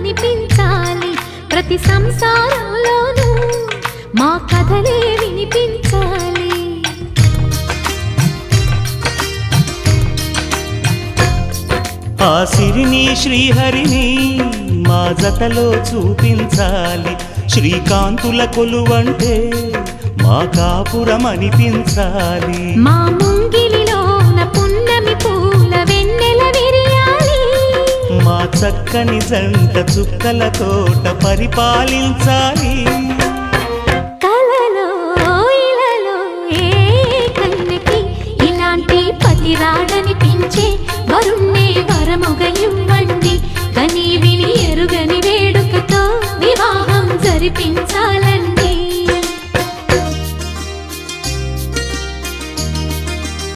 అనిపించాలి. ప్రతి సంసారంలోనూ మా కథలే వినిపించాలి. ఆ సిరిని శ్రీహరిని మా జతలో చూపించాలి. శ్రీకాంతుల కొలువంటే మా కాపురం అనిపించాలి. మా ముంగిలిలోన పున్నమి పూల వెన్నెల విరియాలి. మా చక్కని జంట చుక్కల తోట పరిపాలించాలి.